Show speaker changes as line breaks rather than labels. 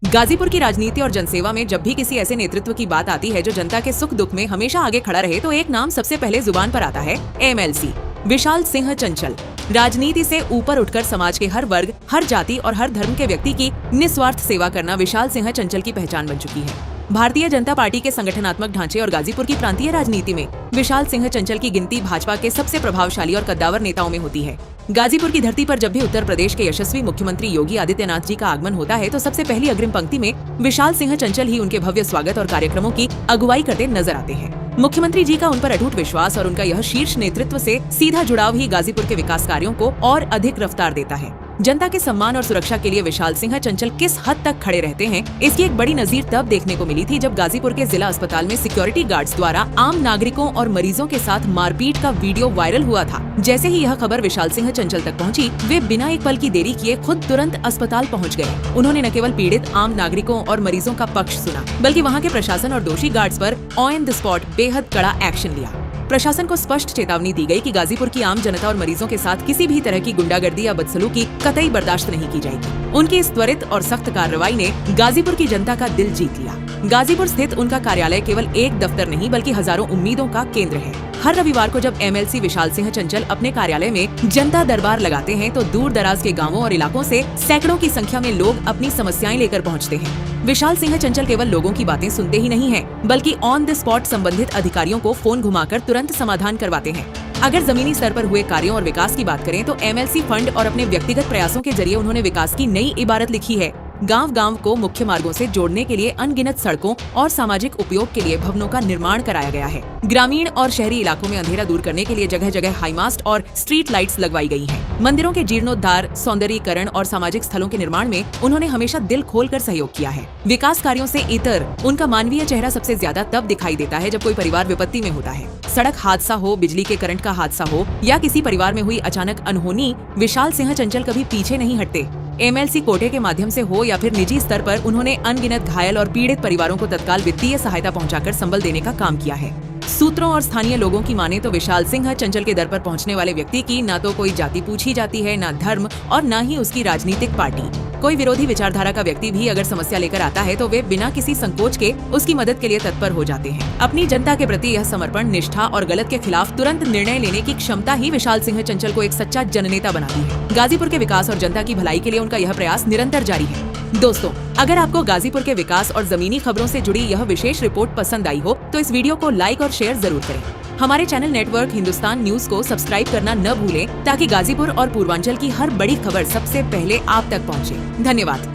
गाजीपुर की राजनीति और जनसेवा में जब भी किसी ऐसे नेतृत्व की बात आती है जो जनता के सुख दुख में हमेशा आगे खड़ा रहे, तो एक नाम सबसे पहले जुबान पर आता है, एमएलसी विशाल सिंह चंचल। राजनीति से ऊपर उठकर समाज के हर वर्ग, हर जाति और हर धर्म के व्यक्ति की निस्वार्थ सेवा करना विशाल सिंह चंचल की पहचान बन चुकी है। भारतीय जनता पार्टी के संगठनात्मक ढांचे और गाजीपुर की प्रांतीय राजनीति में विशाल सिंह चंचल की गिनती भाजपा के सबसे प्रभावशाली और कद्दावर नेताओं में होती है। गाजीपुर की धरती पर जब भी उत्तर प्रदेश के यशस्वी मुख्यमंत्री योगी आदित्यनाथ जी का आगमन होता है, तो सबसे पहली अग्रिम पंक्ति में विशाल सिंह चंचल ही उनके भव्य स्वागत और कार्यक्रमों की अगुवाई करते नजर आते हैं। मुख्यमंत्री जी का उन पर अटूट विश्वास और उनका यह शीर्ष नेतृत्व से सीधा जुड़ाव ही गाजीपुर के विकास कार्यों को और अधिक रफ्तार देता है। जनता के सम्मान और सुरक्षा के लिए विशाल सिंह चंचल किस हद तक खड़े रहते हैं, इसकी एक बड़ी नजीर तब देखने को मिली थी जब गाजीपुर के जिला अस्पताल में सिक्योरिटी गार्ड्स द्वारा आम नागरिकों और मरीजों के साथ मारपीट का वीडियो वायरल हुआ था। जैसे ही यह खबर विशाल सिंह चंचल तक पहुंची, वे बिना एक पल की देरी किए खुद तुरंत अस्पताल पहुंच गए। उन्होंने न केवल पीड़ित आम नागरिकों और मरीजों का पक्ष सुना, बल्कि वहां के प्रशासन और दोषी गार्ड्स पर ऑन द स्पॉट बेहद कड़ा एक्शन लिया। प्रशासन को स्पष्ट चेतावनी दी गई कि गाजीपुर की आम जनता और मरीजों के साथ किसी भी तरह की गुंडागर्दी या बदसलूकी कतई बर्दाश्त नहीं की जाएगी। उनकी इस त्वरित और सख्त कार्रवाई ने गाजीपुर की जनता का दिल जीत लिया। गाजीपुर स्थित उनका कार्यालय केवल एक दफ्तर नहीं, बल्कि हजारों उम्मीदों का केंद्र है। हर रविवार को जब एमएलसी विशाल सिंह चंचल अपने कार्यालय में जनता दरबार लगाते हैं, तो दूर दराज के गांवों और इलाकों से सैकड़ों की संख्या में लोग अपनी समस्याएं लेकर पहुंचते हैं। विशाल सिंह चंचल केवल लोगों की बातें सुनते ही नहीं हैं, बल्कि ऑन द स्पॉट संबंधित अधिकारियों को फोन घुमाकर तुरंत समाधान करवाते हैं। अगर जमीनी स्तर पर हुए कार्यों और विकास की बात करें, तो एमएलसी फंड और अपने व्यक्तिगत प्रयासों के जरिए उन्होंने विकास की नई इबारत लिखी है। गांव-गांव को मुख्य मार्गों से जोड़ने के लिए अनगिनत सड़कों और सामाजिक उपयोग के लिए भवनों का निर्माण कराया गया है। ग्रामीण और शहरी इलाकों में अंधेरा दूर करने के लिए जगह जगह हाईमास्ट और स्ट्रीट लाइट्स लगवाई गई हैं। मंदिरों के जीर्णोद्धार, सौंदर्यीकरण और सामाजिक स्थलों के निर्माण में उन्होंने हमेशा दिल खोलकर सहयोग किया है। विकास कार्यों से इतर उनका मानवीय चेहरा सबसे ज्यादा तब दिखाई देता है जब कोई परिवार विपत्ति में होता है। सड़क हादसा हो, बिजली के करंट का हादसा हो या किसी परिवार में हुई अचानक अनहोनी, विशाल सिंह चंचल कभी पीछे नहीं हटते। एमएलसी कोटे के माध्यम से हो या फिर निजी स्तर पर उन्होंने अनगिनत घायल और पीड़ित परिवारों को तत्काल वित्तीय सहायता पहुंचाकर संबल देने का काम किया है। सूत्रों और स्थानीय लोगों की माने तो विशाल सिंह चंचल के दर पर पहुंचने वाले व्यक्ति की न तो कोई जाति पूछी जाती है, न धर्म और न ही उसकी राजनीतिक पार्टी। कोई विरोधी विचारधारा का व्यक्ति भी अगर समस्या लेकर आता है, तो वे बिना किसी संकोच के उसकी मदद के लिए तत्पर हो जाते हैं। अपनी जनता के प्रति यह समर्पण, निष्ठा और गलत के खिलाफ तुरंत निर्णय लेने की क्षमता ही विशाल सिंह चंचल को एक सच्चा जननेता बनाती है। गाजीपुर के विकास और जनता की भलाई के लिए उनका यह प्रयास निरंतर जारी है। दोस्तों, अगर आपको गाजीपुर के विकास और जमीनी खबरों से जुड़ी यह विशेष रिपोर्ट पसंद आई हो, तो इस वीडियो को लाइक और शेयर जरूर करें। हमारे चैनल नेटवर्क हिंदुस्तान न्यूज को सब्सक्राइब करना न भूलें, ताकि गाजीपुर और पूर्वांचल की हर बड़ी खबर सबसे पहले आप तक पहुंचे। धन्यवाद।